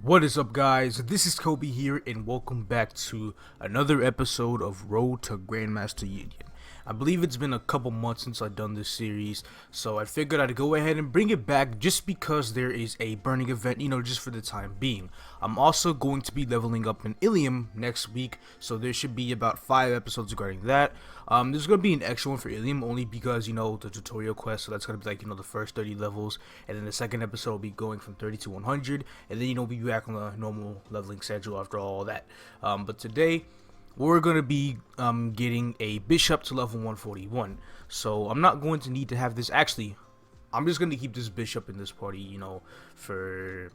What is up, guys? This is Kobe here, and welcome back to another episode of Road to Grandmaster Union. I believe it's been a couple months since I've done this series, so I figured I'd go ahead and bring it back just because there is a burning event, just for the time being. I'm also going to be leveling up in Ilium next week, so there should be about 5 episodes regarding that. There's going to be an extra one for Ilium only because, the tutorial quest, so that's going to be like, the first 30 levels, and then the second episode will be going from 30 to 100, and then, we'll be back on the normal leveling schedule after all that. But today, we're going to be getting a bishop to level 141, so I'm not going to need to have this. Actually, I'm just going to keep this bishop in this party, for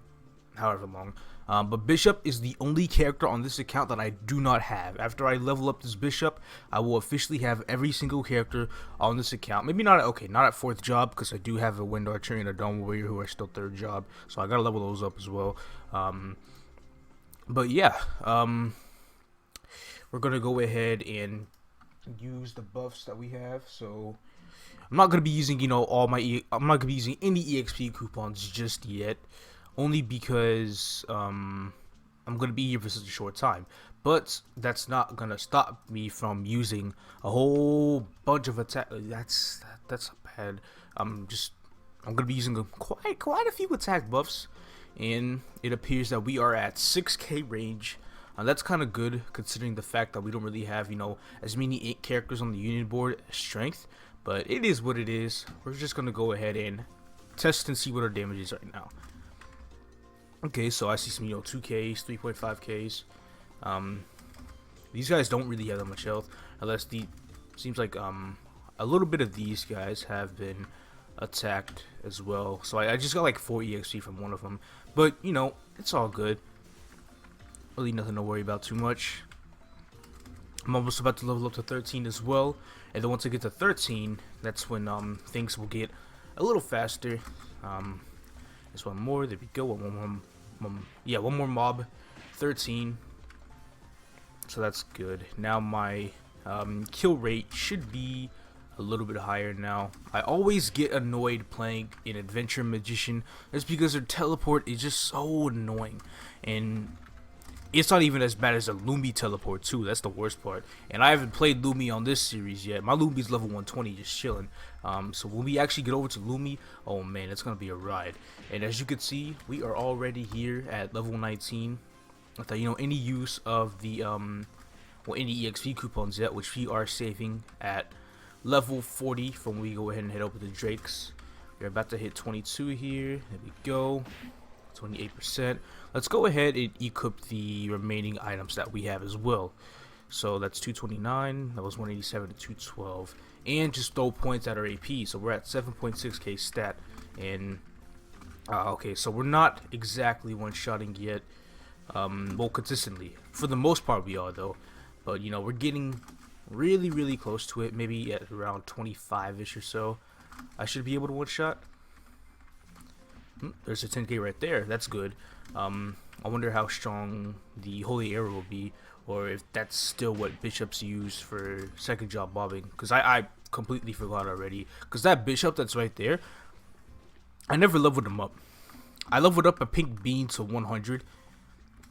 however long. But bishop is the only character on this account that I do not have. After I level up this bishop, I will officially have every single character on this account. Maybe not not at 4th job, because I do have a Wind Archer and a Dawn Warrior who are still 3rd job, so I gotta level those up as well. But yeah, we're gonna go ahead and use the buffs that we have. So I'm not gonna be using I'm not gonna be using any EXP coupons just yet, only because I'm gonna be here for such a short time. But that's not gonna stop me from using a whole bunch of attack. That's bad. I'm gonna be using quite a few attack buffs, and it appears that we are at 6k range. That's kind of good considering the fact that we don't really have, as many characters on the union board as strength. But it is what it is. We're just going to go ahead and test and see what our damage is right now. Okay, so I see some, 2Ks, 3.5Ks. These guys don't really have that much health. Unless seems like a little bit of these guys have been attacked as well. So I just got like 4 EXP from one of them. But, it's all good. Really nothing to worry about too much. I'm almost about to level up to 13 as well, and then once I get to 13, that's when things will get a little faster. There's one more. There we go. One more mob. 13. So that's good. Now my kill rate should be a little bit higher now. I always get annoyed playing an Adventure Magician. That's because their teleport is just so annoying, and it's not even as bad as a Lumi teleport too. That's the worst part. And I haven't played Lumi on this series yet. My Lumi's level 120, just chilling. So when we actually get over to Lumi, oh man, it's gonna be a ride. And as you can see, we are already here at level 19 without any use of the any EXP coupons yet, which we are saving at level 40 from when we go ahead and head over to Drake's. We're about to hit 22 here. There we go. 28%. Let's go ahead and equip the remaining items that we have as well. So that's 229, that was 187 to 212, and just throw points at our AP. So we're at 7.6k stat, and okay, so we're not exactly one-shotting yet, well, consistently. For the most part we are though, but we're getting really close to it. Maybe at around 25ish or so I should be able to one-shot. There's a 10k right there. That's good. I wonder how strong the Holy Arrow will be, or if that's still what bishops use for second job bobbing, because I completely forgot already. Because that bishop that's right there, I never leveled him up. I leveled up a pink bean to 100,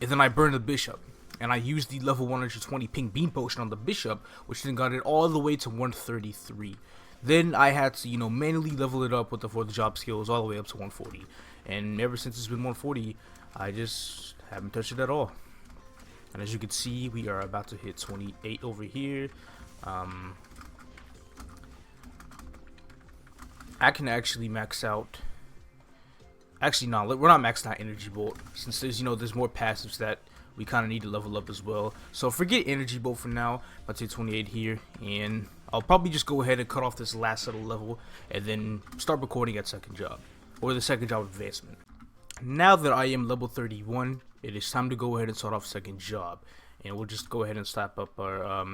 and then I burned the bishop, and I used the level 120 pink bean potion on the bishop, which then got it all the way to 133. Then I had to, manually level it up with the 4th job skills all the way up to 140. And ever since it's been 140, I just haven't touched it at all. And as you can see, we are about to hit 28 over here. I can actually max out. Actually, no, we're not maxing out Energy Bolt, since there's, there's more passives that we kind of need to level up as well. So forget Energy Bolt for now. Let's hit 28 here, and I'll probably just go ahead and cut off this last little level and then start recording at second job, or the second job advancement. Now that I am level 31, it is time to go ahead and start off second job, and we'll just go ahead and slap up our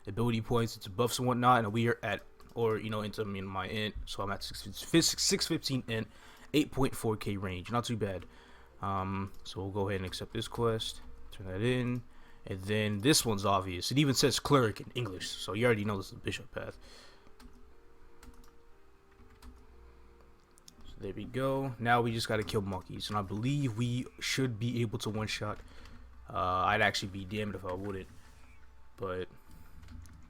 ability points into buffs and whatnot, and we are at, or into my int, so I'm at 615 int, 8.4k range, not too bad. So we'll go ahead and accept this quest, turn that in, and then this one's obvious. It even says cleric in English, so you already know this is the bishop path. So There we go. Now we just gotta kill monkeys, and I believe we should be able to one-shot. I'd actually be damned if I wouldn't. But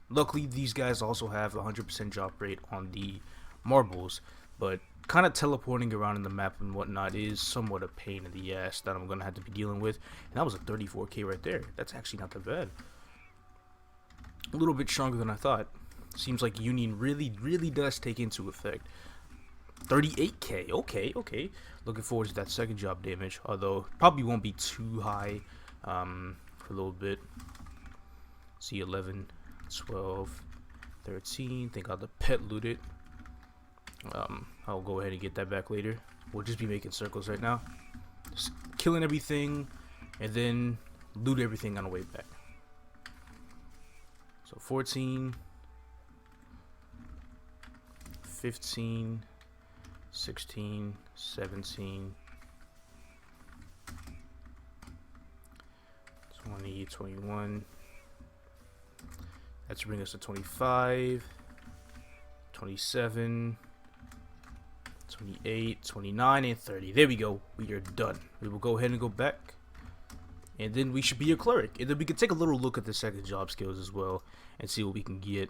luckily, these guys also have 100% drop rate on the marbles. But kind of teleporting around in the map and whatnot is somewhat a pain in the ass that I'm gonna have to be dealing with. And that was a 34k right there. That's actually not that bad. A little bit stronger than I thought. Seems like Union really does take into effect. 38k. Okay. Looking forward to that second job damage. Although probably won't be too high for a little bit. See 11, 12, 13. Think I'll the pet looted. I'll go ahead and get that back later. We'll just be making circles right now. Just killing everything and then loot everything on the way back. So 14, 15, 16, 17, 20, 21. That's bring us to 25, 27, 28, 29, and 30. There we go. We are done. We will go ahead and go back. And then we should be a cleric. And then we can take a little look at the second job skills as well and see what we can get.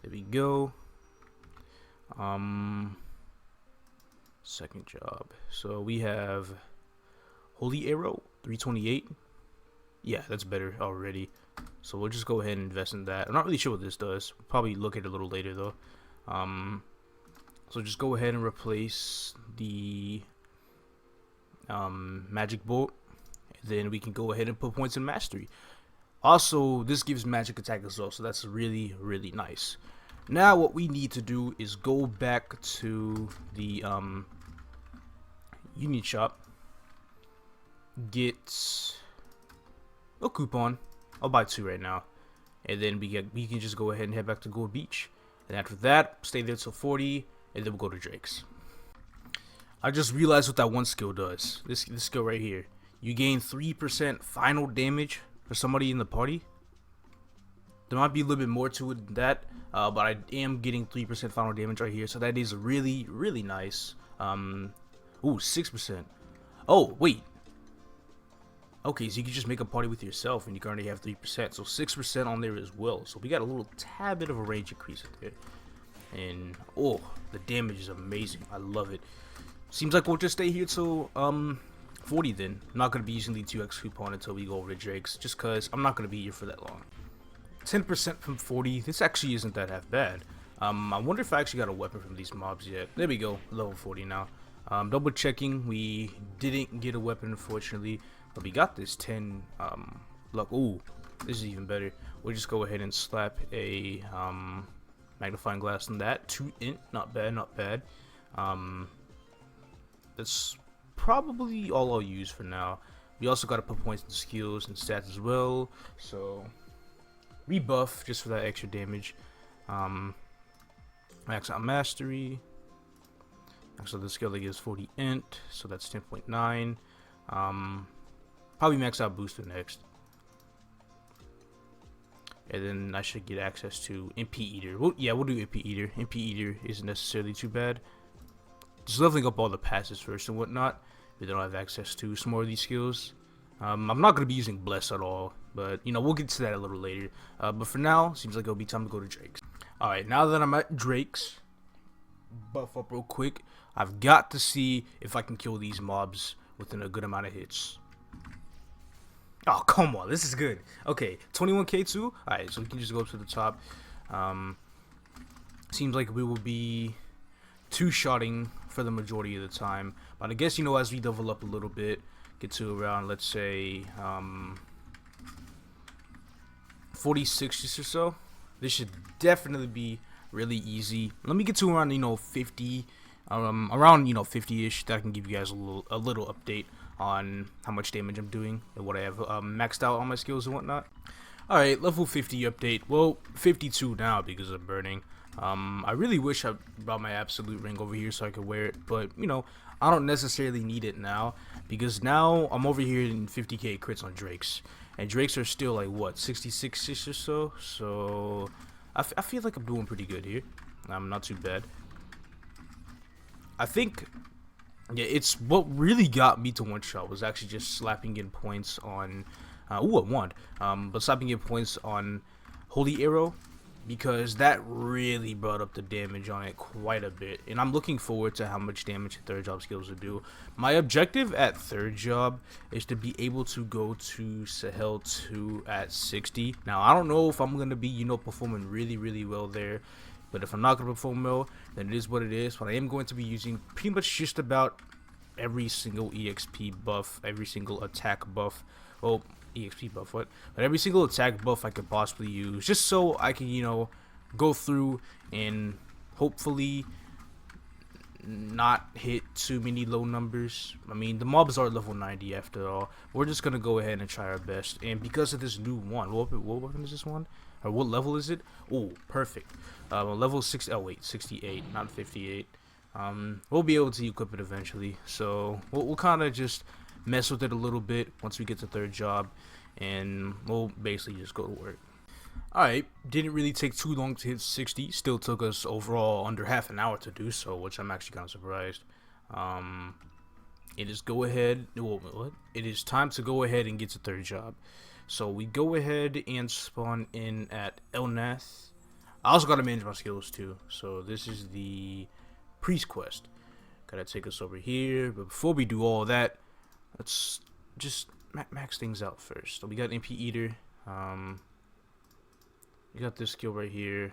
There we go. Second job. So we have Holy Arrow, 328. Yeah, that's better already. So we'll just go ahead and invest in that. I'm not really sure what this does. We'll probably look at it a little later though. So just go ahead and replace the magic bolt. Then we can go ahead and put points in mastery. Also, this gives magic attack as well, so that's really nice. Now what we need to do is go back to the Union shop, get a coupon. I'll buy 2 right now, and then we can just go ahead and head back to Gold Beach. And after that, stay there till 40, and then we'll go to Drake's. I just realized what that one skill does. This skill right here. You gain 3% final damage for somebody in the party. There might be a little bit more to it than that, but I am getting 3% final damage right here, so that is really nice. Ooh, 6%. Oh, wait. Okay, so you can just make a party with yourself, and you currently have 3%, so 6% on there as well. So we got a little tad bit of a range increase there. And, oh, the damage is amazing. I love it. Seems like we'll just stay here till 40 then. I'm not going to be using the 2x coupon until we go over to Drake's, just because I'm not going to be here for that long. 10% from 40. This actually isn't that half bad. I wonder if I actually got a weapon from these mobs yet. There we go, level 40 now. Double checking, we didn't get a weapon unfortunately, but we got this 10 luck. Ooh, this is even better. We'll just go ahead and slap a magnifying glass on that. 2 int, not bad. That's probably all I'll use for now. We also got to put points in skills and stats as well, so rebuff just for that extra damage. Max out mastery. So the skill that gives 40 int, so that's 10.9. Probably max out booster next, and then I should get access to MP Eater. We'll do MP Eater. MP Eater isn't necessarily too bad. Just leveling up all the passes first and whatnot. We don't have access to some more of these skills. I'm not going to be using Bless at all, but you know, we'll get to that a little later. But for now, seems like it'll be time to go to Drake's. Alright, now that I'm at Drake's, buff up real quick. I've got to see if I can kill these mobs within a good amount of hits. Oh, come on, this is good. Okay, 21k too? Alright, so we can just go up to the top. Seems like we will be two-shotting for the majority of the time. But I guess, you know, as we level up a little bit, get to around, let's say, 40-60 or so, this should definitely be really easy. Let me get to around, you know, 50, around, you know, 50-ish. That can give you guys a little update on how much damage I'm doing and what I have maxed out on my skills and whatnot. Alright, level 50 update. Well, 52 now because of burning. I really wish I brought my absolute ring over here so I could wear it, but you know, I don't necessarily need it now because now I'm over here in 50k crits on Drakes, and Drakes are still like what, 66ish or so. So I feel like I'm doing pretty good here. Not too bad. I think, yeah, it's what really got me to one shot was actually just slapping in points on, a wand, but slapping in points on Holy Arrow, because that really brought up the damage on it quite a bit, and I'm looking forward to how much damage the third job skills will do. My objective at third job is to be able to go to Sahel 2 at 60. Now, I don't know if I'm going to be, performing really well there, but if I'm not going to perform well, then it is what it is. But I am going to be using pretty much just about every single EXP buff, every single attack buff, well, EXP buff, but every single attack buff I could possibly use, just so I can, go through and hopefully not hit too many low numbers. I mean, the mobs are level 90 after all. We're just gonna go ahead and try our best, and because of this new one, what weapon is this one? Or what level is it? Oh, perfect. Level 6. Oh wait, 68, not 58. We'll be able to equip it eventually, so we'll kind of just mess with it a little bit once we get to third job, and we'll basically just go to work. Alright, didn't really take too long to hit 60. Still took us overall under half an hour to do so, which I'm actually kind of surprised. It is It is time to go ahead and get to third job. So we go ahead and spawn in at Elnath. I also gotta manage my skills too. So this is the priest quest. Gotta take us over here, but before we do all that, let's just max things out first. So we got MP Eater. We got this skill right here.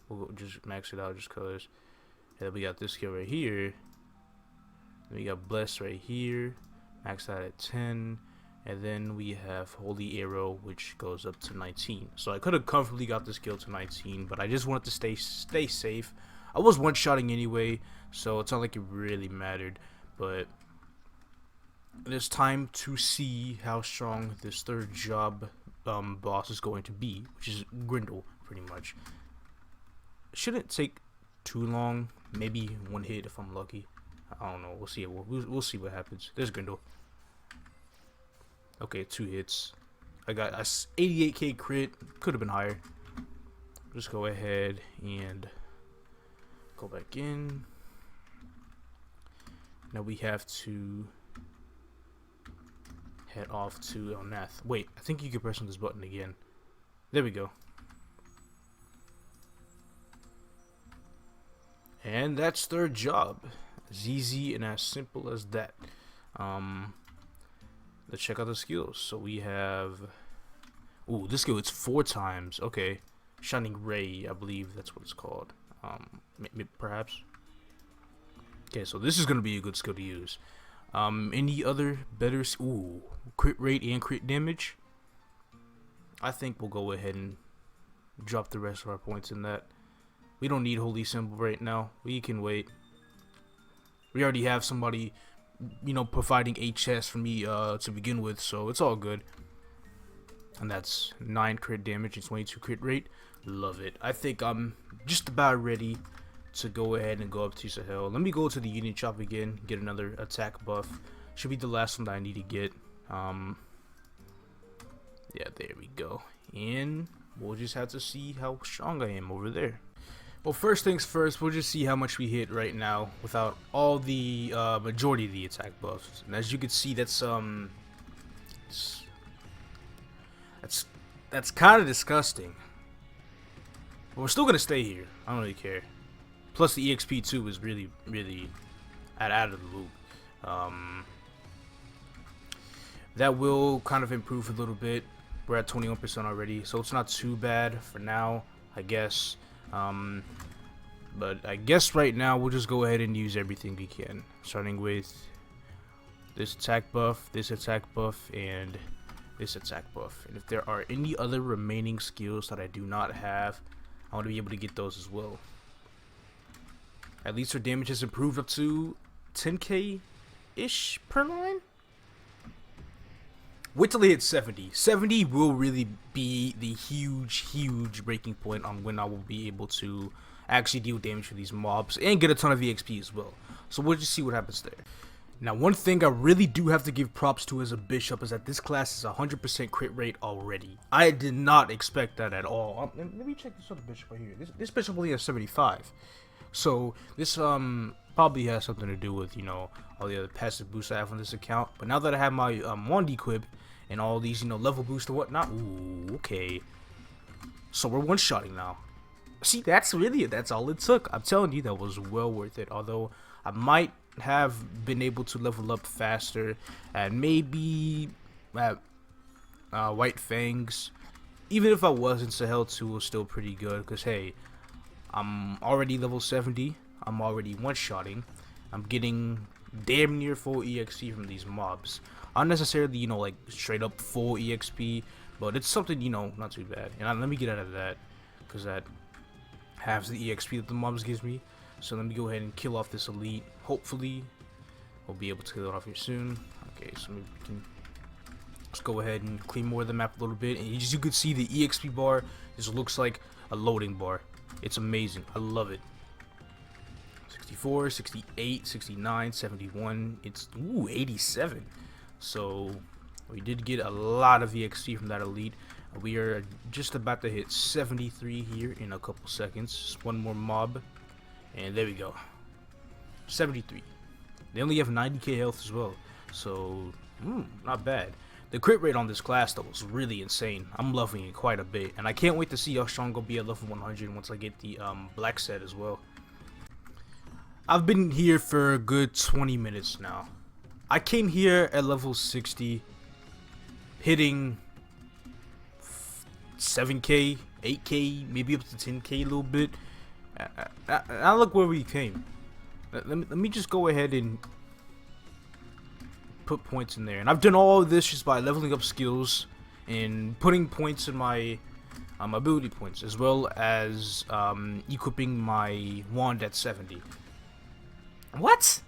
We'll just max it out just cause. And then we got this skill right here. Then we got Bless right here. Max out at 10. And then we have Holy Arrow, which goes up to 19. So I could have comfortably got this skill to 19, but I just wanted to stay safe. I was one-shotting anyway, so it's not like it really mattered. But it is time to see how strong this third job boss is going to be, which is Grindel, pretty much. Shouldn't take too long. Maybe one hit if I'm lucky. I don't know. We'll see. We'll see what happens. There's Grindel. Okay, 2 hits. I got a 88k crit. Could have been higher. Just go ahead and go back in. Now we have to head off to Elnath. Wait, I think you can press on this button again. There we go. And that's third job. As easy and as simple as that. Let's check out the skills. So we have, ooh, this skill, it's 4 times. Okay, Shining Ray, I believe that's what it's called. Perhaps. Okay, so this is gonna be a good skill to use. Any other better? Ooh, crit rate and crit damage. I think we'll go ahead and drop the rest of our points in that. We don't need Holy Symbol right now. We can wait. We already have somebody, providing HS for me to begin with, so it's all good. And that's 9 crit damage and 22 crit rate. Love it. I think I'm just about ready to go ahead and go up to Sahel. Let me go to the Union Shop again, get another attack buff. Should be the last one that I need to get. Yeah, there we go. And we'll just have to see how strong I am over there. Well, first things first, we'll just see how much we hit right now without all the majority of the attack buffs. And as you can see, that's kind of disgusting. But we're still gonna stay here. I don't really care. Plus, the EXP 2 is really out of the loop. That will kind of improve a little bit. We're at 21% already, so it's not too bad for now, I guess. But I guess right now we'll just go ahead and use everything we can, starting with this attack buff, and this attack buff. And if there are any other remaining skills that I do not have, I want to be able to get those as well. At least her damage has improved up to 10k ish per line. Wait till they hit 70. 70 will really be the huge breaking point on when I will be able to actually deal damage for these mobs and get a ton of EXP as well. So we'll just see what happens there. Now, one thing I really do have to give props to as a bishop is that this class is 100% crit rate already. I did not expect that at all. Let me check this other bishop right here. This bishop only has 75. So this Probably has something to do with, you know, all the other passive boosts I have on this account. But now that I have my wand equipped and all these, you know, level boosts and whatnot, ooh, okay. So we're one-shotting now. See, that's all it took. I'm telling you, that was well worth it. Although I might have been able to level up faster and maybe at White Fangs. Even if I wasn't, Sahel 2 was still pretty good. Because, hey, I'm already level 70. I'm already one-shotting. I'm getting damn near full EXP from these mobs. Not necessarily, you know, like straight up full EXP, but it's something, you know, not too bad. And let me get out of that, because that halves the EXP that the mobs gives me. So let me go ahead and kill off this elite. Hopefully, we'll be able to kill it off here soon. Okay, so maybe we can just go ahead and clean more of the map a little bit. And as you can see, the EXP bar just looks like a loading bar. It's amazing. I love it. 64, 68, 69, 71. It's 87. So we did get a lot of EXP from that elite. We are just about to hit 73 here in a couple seconds. Just one more mob, and there we go. 73. They only have 90k health as well, so not bad. The crit rate on this class though was really insane. I'm loving it quite a bit, and I can't wait to see how strong I'll be at level 100 once I get the black set as well. I've been here for a good 20 minutes now. I came here at level 60, hitting 7k, 8k, maybe up to 10k a little bit. Now look where we came. Let me just go ahead and put points in there. And I've done all of this just by leveling up skills and putting points in my ability points, as well as equipping my wand at 70. What?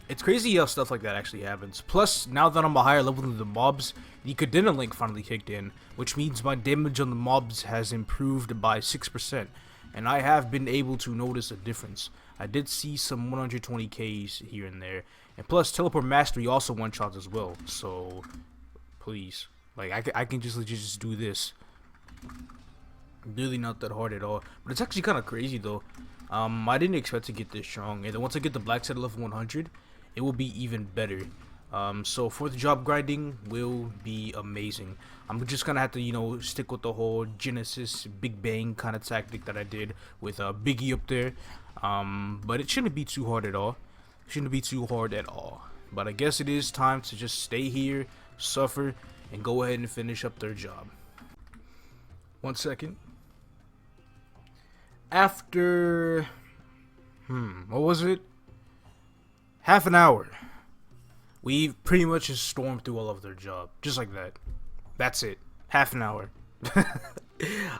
It's crazy how stuff like that actually happens. Plus, now that I'm a higher level than the mobs, the Cadena link finally kicked in, which means my damage on the mobs has improved by 6%, and I have been able to notice a difference. I did see some 120Ks here and there, and plus Teleport Mastery also one-shots as well, so please, like I can just legit just do this. Really not that hard at all, but it's actually kind of crazy though. I didn't expect to get this strong, and then once I get the black set at level 100, it will be even better. So for the job grinding will be amazing. I'm just gonna have to, you know, stick with the whole Genesis Big Bang kind of tactic that I did with Biggie up there. But it shouldn't be too hard at all. Shouldn't be too hard at all. But I guess it is time to just stay here, suffer, and go ahead and finish up their job. 1 second. After what was it? Half an hour. We've pretty much just stormed through all of their job. Just like that. That's it. Half an hour.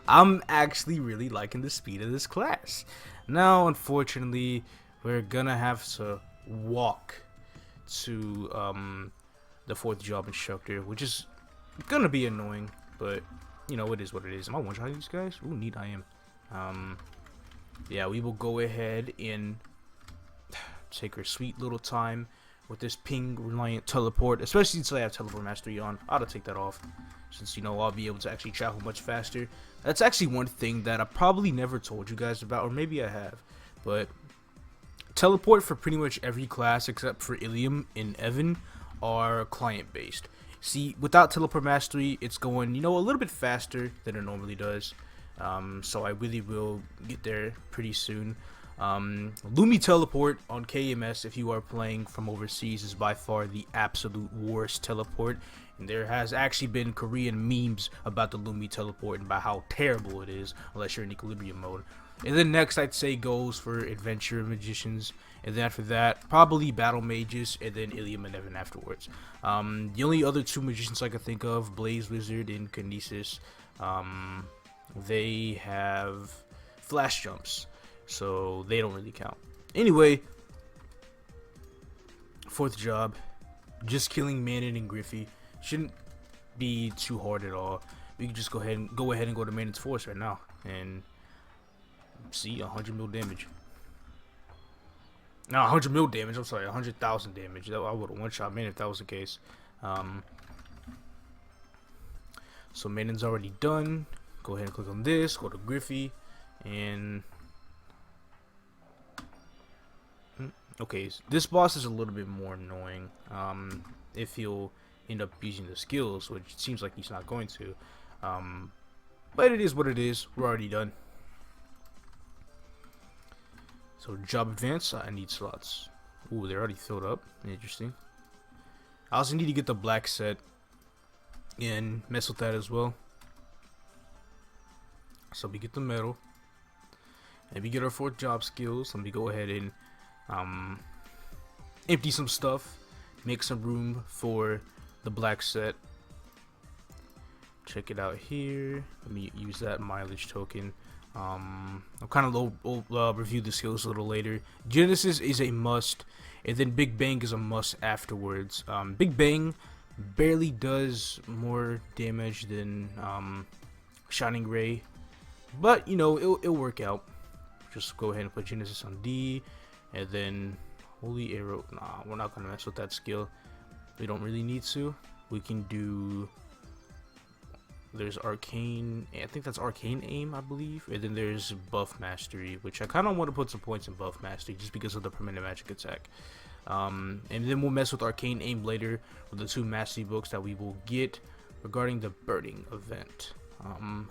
I'm actually really liking the speed of this class. Now, unfortunately, we're gonna have to walk to the 4th job instructor, which is gonna be annoying, but you know, it is what it is. Am I one-shotting these guys? Ooh, neat, I am. Yeah, we will go ahead and take our sweet little time with this ping reliant teleport, especially since I have teleport mastery on. I ought to take that off, since, you know, I'll be able to actually travel much faster. That's actually one thing that I probably never told you guys about, or maybe I have, but teleport for pretty much every class except for Ilium and Evan are client based. See, without teleport mastery, it's going, you know, a little bit faster than it normally does. So I really will get there pretty soon. Lumi teleport on KMS, if you are playing from overseas, is by far the absolute worst teleport, and there has actually been Korean memes about the Lumi teleport and about how terrible it is unless you're in equilibrium mode. And then next I'd say goes for adventure magicians, and then after that probably battle mages, and then Ilium and Evan afterwards. The only other 2 magicians I can think of, Blaze Wizard and Kinesis, they have flash jumps, so they don't really count. Anyway, 4th job, just killing Manon and Griffey. Shouldn't be too hard at all. We can just go ahead and go to Manon's Force right now and see 100 mil damage. No, 100 mil damage. I'm sorry, 100,000 damage. I would have one-shot Manon if that was the case. So Manon's already done. Go ahead and click on this. Go to Griffey, and Okay, this boss is a little bit more annoying. If he'll end up using the skills, which it seems like he's not going to. But it is what it is. We're already done. So job advance, I need slots. Ooh, they're already filled up. Interesting. I also need to get the black set and mess with that as well. So we get the metal. And we get our 4 job skills. Let me go ahead and empty some stuff. Make some room for the black set. Check it out here. Let me use that mileage token. I'll kind of review the skills a little later. Genesis is a must, and then Big Bang is a must afterwards. Big Bang barely does more damage than Shining Ray, but you know it'll work out. Just go ahead and put Genesis on D, and then Holy Arrow. Nah, we're not gonna mess with that skill. We don't really need to. We can do. There's Arcane, I think that's Arcane Aim, I believe. And then there's Buff Mastery, which I kind of want to put some points in Buff Mastery just because of the permanent magic attack. And then we'll mess with Arcane Aim later with the 2 Mastery books that we will get regarding the Burning event.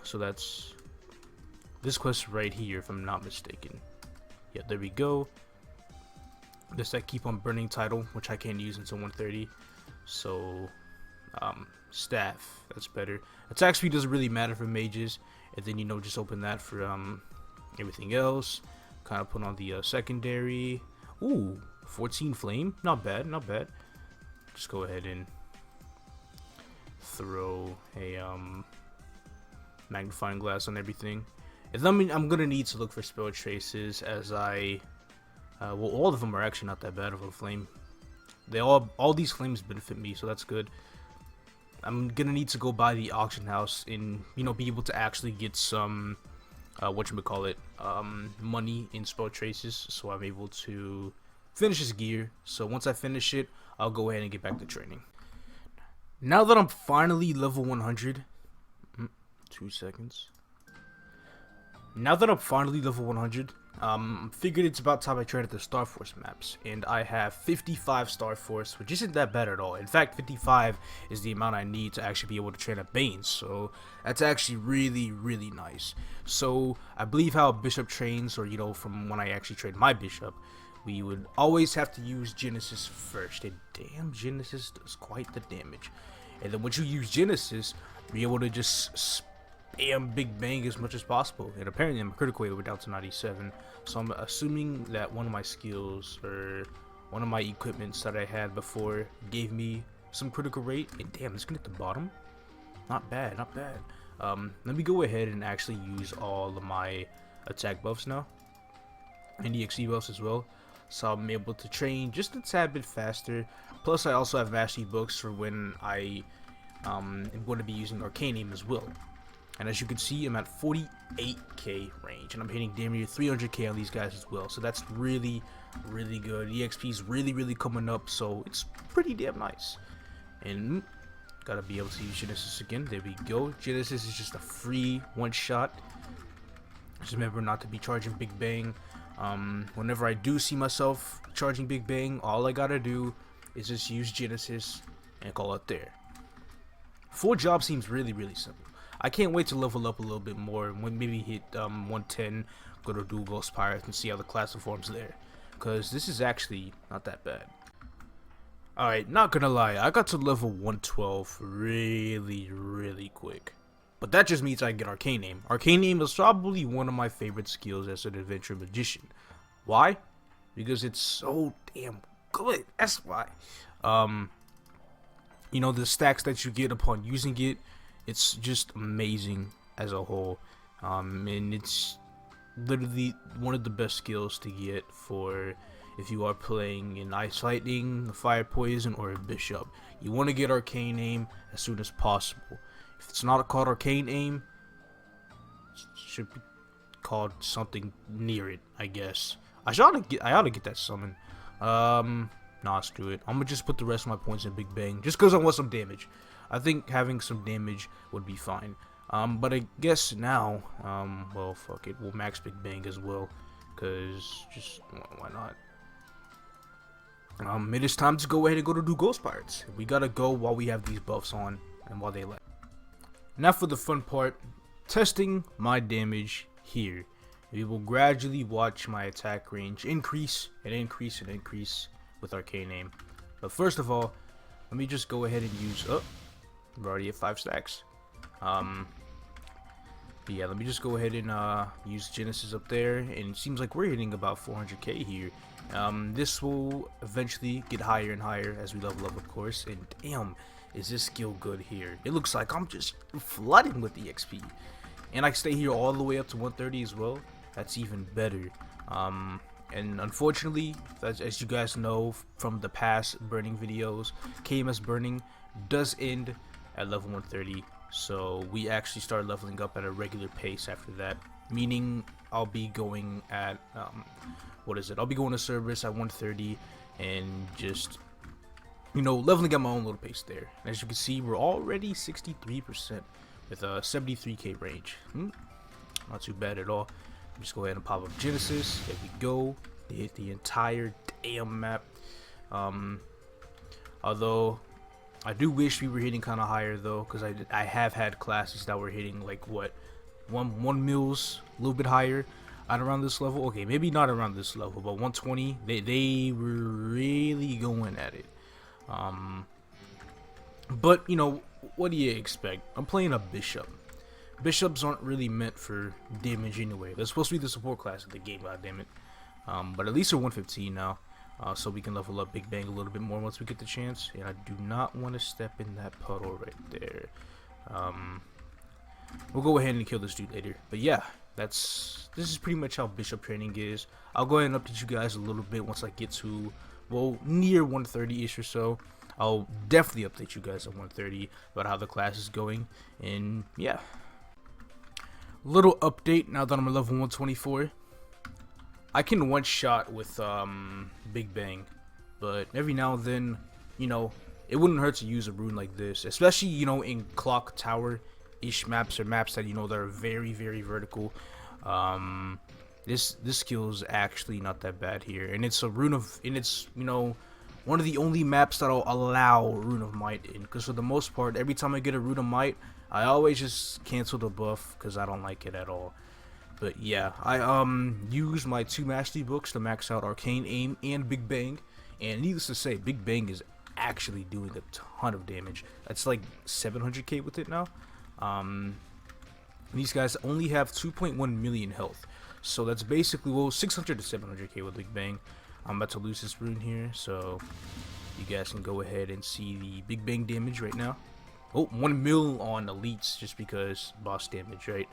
So that's this quest right here, if I'm not mistaken. Yeah, there we go. This that Keep on Burning title, which I can't use until 130. So, staff, that's better. Attack speed doesn't really matter for mages, and then you know just open that for everything else. Kind of put on the secondary. Ooh, 14 flame, not bad, not bad. Just go ahead and throw a magnifying glass on everything, and then I'm gonna need to look for spell traces as I well, all of them are actually not that bad of a flame. They all these flames benefit me, so that's good. I'm gonna need to go by the auction house and be able to actually get some whatchamacallit, money in spell traces, so I'm able to finish this gear. So once I finish it, I'll go ahead and get back to training. Now that I'm finally level 100, 2 seconds. Now that I'm finally level 100, figured it's about time I tried at the Star Force maps, and I have 55 Star Force, which isn't that bad at all. In fact, 55 is the amount I need to actually be able to train at Banes, so that's actually really, really nice. So I believe how a bishop trains, or from when I actually trained my bishop, we would always have to use Genesis first, and damn, Genesis does quite the damage. And then once you use Genesis, you're able to just spam Big Bang as much as possible. And apparently I'm critical rate down to 97, so I'm assuming that one of my skills or one of my equipments that I had before gave me some critical rate. And damn, it's gonna hit the bottom. Not bad, not bad. Let me go ahead and actually use all of my attack buffs now, and EXE buffs as well, so I'm able to train just a tad bit faster. Plus I also have mastery books for when I am going to be using Arcane Aim as well. And as you can see, I'm at 48k range, and I'm hitting damn near 300k on these guys as well. So that's really, really good. EXP is really, really coming up, so it's pretty damn nice. And gotta be able to use Genesis again. There we go. Genesis is just a free one-shot. Just remember not to be charging Big Bang. Whenever I do see myself charging Big Bang, all I gotta do is just use Genesis and call it there. Full job seems really, really simple. I can't wait to level up a little bit more and maybe hit 110, go to Dual Ghost Pirates and see how the class performs there, because this is actually not that bad. Alright, not gonna lie, I got to level 112 really, really quick. But that just means I get Arcane Aim. Arcane Aim is probably one of my favorite skills as an adventure magician. Why? Because it's so damn good. That's why. The stacks that you get upon using it, it's just amazing as a whole. And it's literally one of the best skills to get for if you are playing an Ice Lightning, a Fire Poison, or a Bishop. You want to get Arcane Aim as soon as possible. If it's not called Arcane Aim, it should be called something near it, I guess. I ought to get that summon. Nah, screw it. I'm gonna just put the rest of my points in Big Bang, just because I want some damage. I think having some damage would be fine. But I guess now, well, fuck it. We'll max Big Bang as well, because just why not? It is time to go ahead and go to do Ghost Pirates. We gotta go while we have these buffs on and while they let. Now for the fun part, testing my damage here. We will gradually watch my attack range increase and increase and increase with Arcane Aim. But first of all, let me just go ahead and use, we're already at 5 stacks. But yeah, let me just go ahead and use Genesis up there, and it seems like we're hitting about 400k here. This will eventually get higher and higher as we level up, of course, and damn, is this skill good here. It looks like I'm just flooding with the XP, and I can stay here all the way up to 130 as well. That's even better. And unfortunately, as you guys know from the past burning videos, KMS burning does end at level 130. So we actually start leveling up at a regular pace after that, meaning I'll be going at I'll be going to Cerberus at 130 and just, you know, leveling at my own little pace there. And as you can see, we're already 63% with a 73k range. Not too bad at all. Just go ahead and pop up Genesis. There we go. They hit the entire damn map. Although I do wish we were hitting kind of higher though, because I have had classes that were hitting like what, one mils, a little bit higher at around this level. Okay, maybe not around this level, but 120. They were really going at it. But you know, what do you expect? I'm playing a bishop. Bishops aren't really meant for damage anyway. They're supposed to be the support class of the game, goddammit. But at least they're 115 now. So we can level up Big Bang a little bit more once we get the chance. And I do not want to step in that puddle right there. We'll go ahead and kill this dude later. But yeah, this is pretty much how Bishop training is. I'll go ahead and update you guys a little bit once I get to, well, near 130-ish or so. I'll definitely update you guys at 130 about how the class is going. And yeah. Little update now that I'm at level 124. I can one shot with Big Bang, but every now and then, you know, it wouldn't hurt to use a rune like this, especially, you know, in clock tower ish maps or maps that, you know, that are very, very vertical. This skill is actually not that bad here, and it's a rune of, and it's, you know, one of the only maps that'll allow Rune of Might in, because for the most part, every time I get a Rune of Might, I always just cancel the buff because I don't like it at all. But yeah, I used my 2 mastery books to max out Arcane Aim and Big Bang, and needless to say, Big Bang is actually doing a ton of damage. That's like 700k with it now. These guys only have 2.1 million health, so that's basically, well, 600 to 700k with Big Bang. I'm about to lose this rune here, so you guys can go ahead and see the Big Bang damage right now. Oh, 1 mil on elites just because boss damage, right?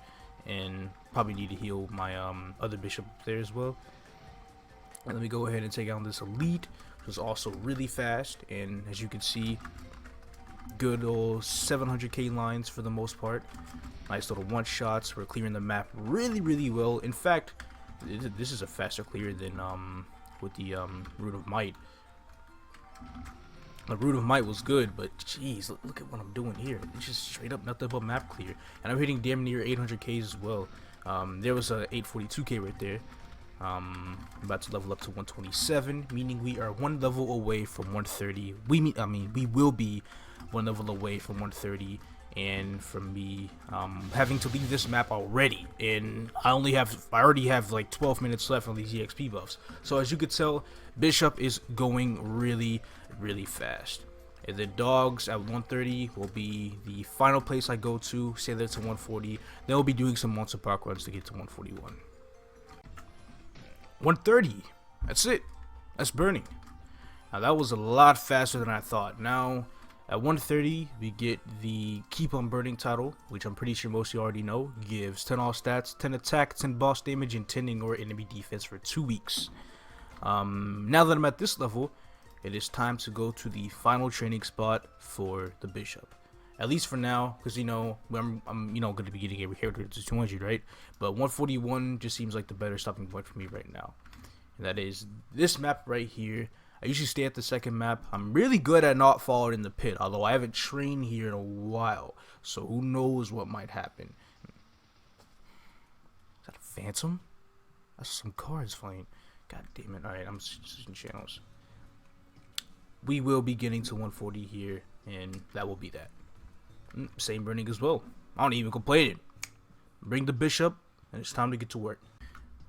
And probably need to heal my other bishop there as well. And let me go ahead and take out this elite, which is also really fast. And as you can see, good old 700k lines for the most part. Nice little one shots. We're clearing the map really, really well. In fact, this is a faster clear than with the Root of Might. The Root of Might was good, but jeez, look at what I'm doing here. It's just straight up nothing but map clear, and I'm hitting damn near 800k as well. There was a 842k right there. I'm about to level up to 127, meaning we are 1 level away from 130. We will be 1 level away from 130, and from me having to leave this map already, and I already have like 12 minutes left on these EXP buffs. So as you could tell, Bishop is going really, really fast. And the dogs at 130 will be the final place I go to. Say that to 140. They'll be doing some monster park runs to get to 141. 130. That's it. That's burning. Now that was a lot faster than I thought. Now at 130, we get the Keep on Burning title, which I'm pretty sure most of you already know. Gives 10 all stats, 10 attack, 10 boss damage, and 10 ignore enemy defense for 2 weeks. Now that I'm at this level, it is time to go to the final training spot for the Bishop. At least for now, because, you know, I'm going to be getting every character to 200, right? But 141 just seems like the better stopping point for me right now. And that is this map right here. I usually stay at the second map. I'm really good at not falling in the pit, although I haven't trained here in a while, so who knows what might happen. Is that a phantom? That's some cards flying. God damn it. Alright, I'm switching channels. we will be getting to 140 here, and that will be that. Same burning as well. I don't even complain. Bring the bishop, and it's time to get to work.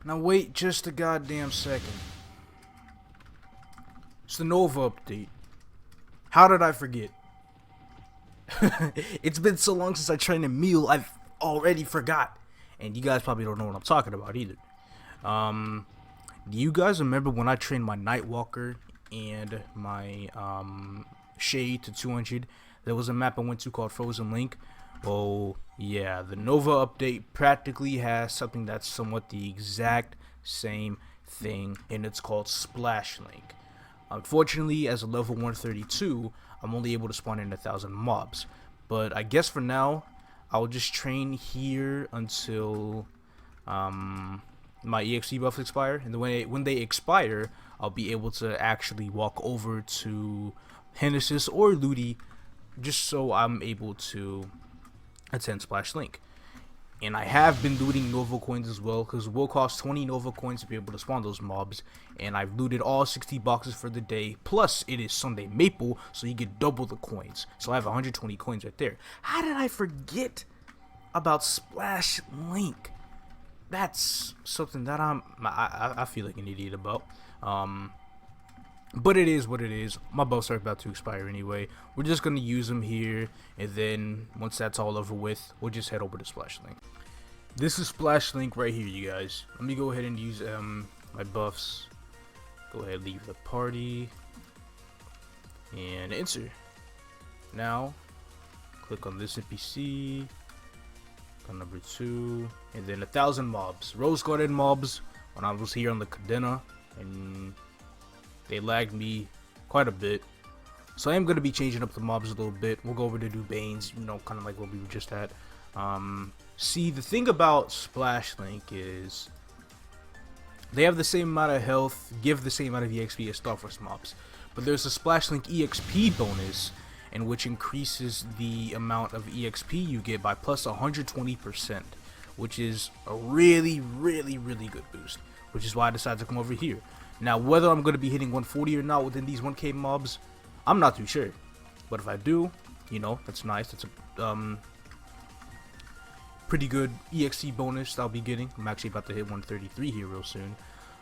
Now wait just a goddamn second. It's the Nova update. How did I forget? It's been so long since I trained a meal, I've already forgot. And you guys probably don't know what I'm talking about either. Do you guys remember when I trained my Nightwalker and my Shade to 200? There was a map I went to called Frozen Link. Oh yeah, the Nova update practically has something that's somewhat the exact same thing, and it's called Splash Link. Unfortunately, as a level 132, I'm only able to spawn in 1,000 mobs. But I guess for now, I'll just train here until my EXP buffs expire. And when they expire, I'll be able to actually walk over to Genesis or Ludi, just so I'm able to attend Splash Link. And I have been looting Nova coins as well, because it will cost 20 Nova coins to be able to spawn those mobs. And I've looted all 60 boxes for the day, plus it is Sunday Maple, so you get double the coins. So I have 120 coins right there. How did I forget about Splash Link? That's something that I feel like an idiot about. But it is what it is. My buffs are about to expire anyway. We're just going to use them here, and then once that's all over with, we'll just head over to Splash Link. This is Splash Link right here, you guys. Let me go ahead and use my buffs. Go ahead, leave the party, and enter. Now, click on this NPC, on number 2, and then 1,000 mobs. Rose Garden mobs when I was here on the Cadena, and they lagged me quite a bit. So I am going to be changing up the mobs a little bit. We'll go over to do Banes, you know, kind of like what we were just at. See, the thing about Splash Link is they have the same amount of health, give the same amount of EXP as Star Force mobs. But there's a Splash Link EXP bonus, in which increases the amount of EXP you get by plus 120%, which is a really, really, really good boost, which is why I decided to come over here. Now, whether I'm going to be hitting 140 or not within these 1k mobs, I'm not too sure. But if I do, you know, that's nice. That's a pretty good EXP bonus that I'll be getting. I'm actually about to hit 133 here real soon.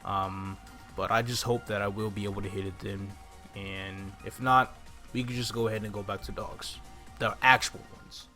But I just hope that I will be able to hit it then. And if not, we can just go ahead and go back to dogs. The actual ones.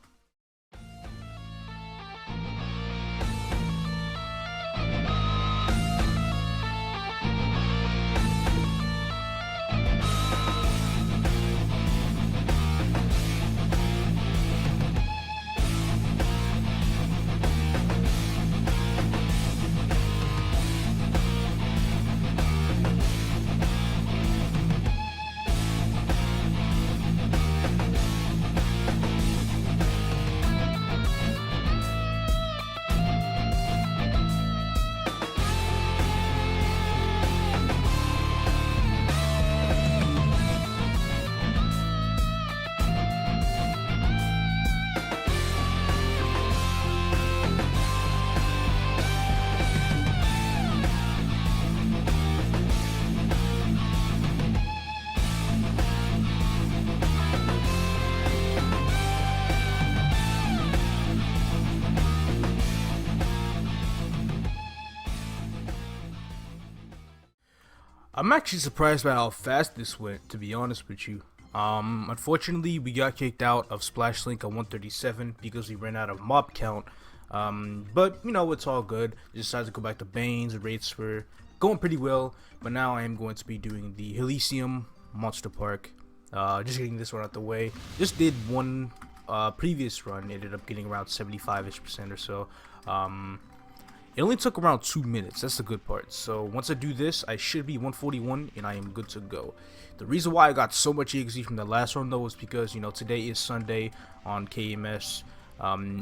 I'm actually surprised by how fast this went, to be honest with you. Unfortunately, we got kicked out of Splash Link on 137 because we ran out of mob count. But, you know, it's all good. Decided to go back to Banes. The rates were going pretty well. But now I am going to be doing the Elysium Monster Park. Just getting this one out the way. Just did one previous run. Ended up getting around 75% or so. It only took around 2 minutes. That's the good part. So once I do this, I should be 141 and I am good to go. The reason why I got so much EXP from the last run though was because, you know, today is Sunday on KMS.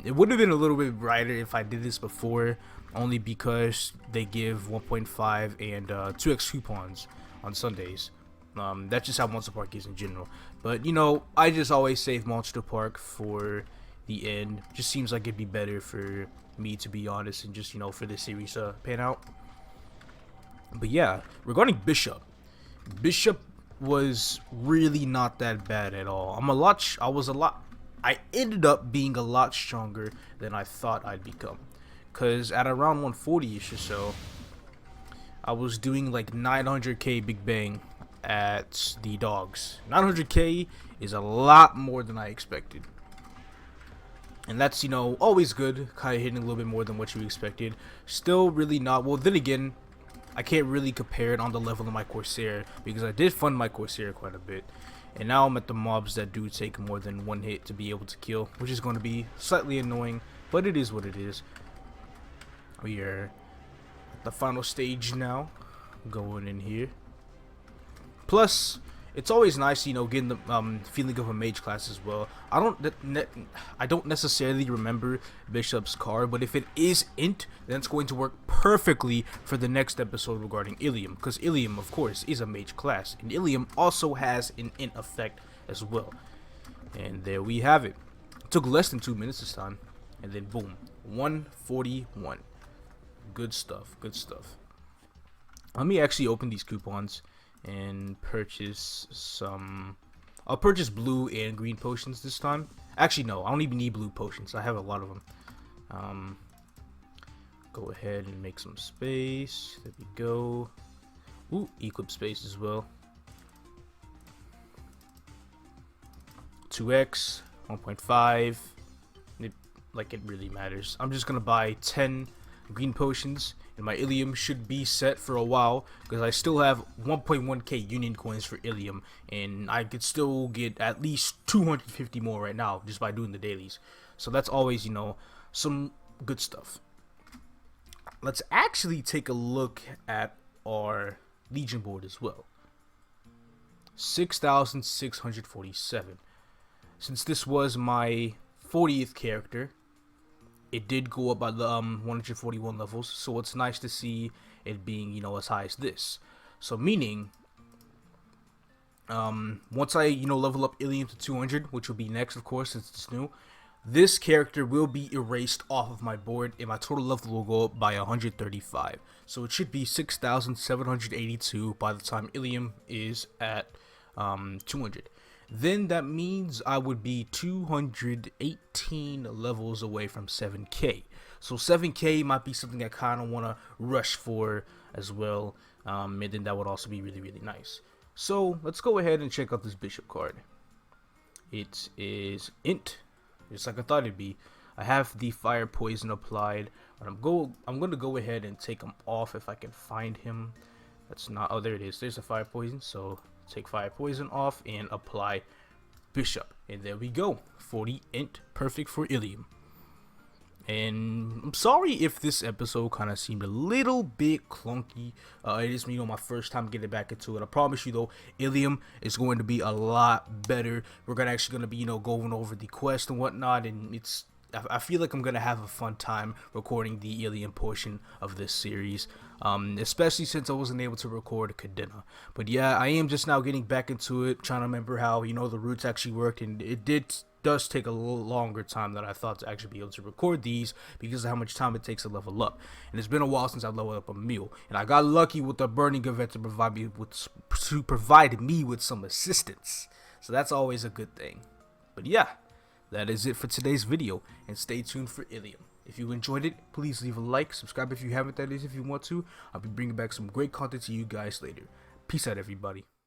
It would have been a little bit brighter if I did this before, only because they give 1.5 and 2x coupons on Sundays. That's just how Monster Park is in general. But, you know, I just always save Monster Park for the end. Just seems like it'd be better for me, to be honest, and just, you know, for this series to pan out. But yeah, regarding Bishop, was really not that bad at all. I ended up being a lot stronger than I thought I'd become. Cause at around 140ish or so, I was doing like 900k Big Bang at the dogs. 900k is a lot more than I expected. And that's, always good, kind of hitting a little bit more than what you expected. Still really not, well, then again, I can't really compare it on the level of my Corsair, because I did fund my Corsair quite a bit. And now I'm at the mobs that do take more than one hit to be able to kill, which is going to be slightly annoying, but it is what it is. We are at the final stage now, going in here. Plus, it's always nice, getting the feeling of a mage class as well. I don't necessarily remember Bishop's card, but if it is int, then it's going to work perfectly for the next episode regarding Ilium, because Ilium, of course, is a mage class, and Ilium also has an int effect as well. And there we have it. It took less than 2 minutes this time, and then boom, 141. Good stuff. Good stuff. Let me actually open these coupons and purchase some. I'll purchase blue and green potions this time. Actually, no, I don't even need blue potions. I have a lot of them. Go ahead and make some space. There we go. Ooh, equip space as well. 2x, 1.5. Like it really matters. I'm just gonna buy 10 green potions, and my Ilium should be set for a while, because I still have 1.1k union coins for Ilium, and I could still get at least 250 more right now just by doing the dailies. So that's always, some good stuff. Let's actually take a look at our Legion board as well. 6,647. Since this was my 40th character, it did go up by the 141 levels, so it's nice to see it being, as high as this. So meaning, once I, level up Ilium to 200, which will be next, of course, since it's new, this character will be erased off of my board, and my total level will go up by 135. So it should be 6,782 by the time Ilium is at 200. Then that means I would be 218 levels away from 7k. So 7k might be something I kind of want to rush for as well. And then that would also be really, really nice. So let's go ahead and check out this Bishop card. It is int, just like I thought it'd be. I have the fire poison applied, but I'm going to go ahead and take him off if I can find him. That's not, oh, there it is. There's a fire poison. So take fire poison off and apply Bishop, and there we go. 40 int, perfect for Ilium. And I'm sorry if this episode kind of seemed a little bit clunky. It is, my first time getting back into it. I promise you though, Ilium is going to be a lot better. We're actually going to be, going over the quest and whatnot, and I feel like I'm going to have a fun time recording the Ilium portion of this series, especially since I wasn't able to record Cadena. But yeah, I am just now getting back into it, trying to remember how, the roots actually worked, and it does take a little longer time than I thought to actually be able to record these because of how much time it takes to level up. And it's been a while since I leveled up a meal, and I got lucky with the burning event to provide me with some assistance. So that's always a good thing. But yeah, that is it for today's video, and stay tuned for Ilium. If you enjoyed it, please leave a like, subscribe if you haven't, that is if you want to. I'll be bringing back some great content to you guys later. Peace out, everybody.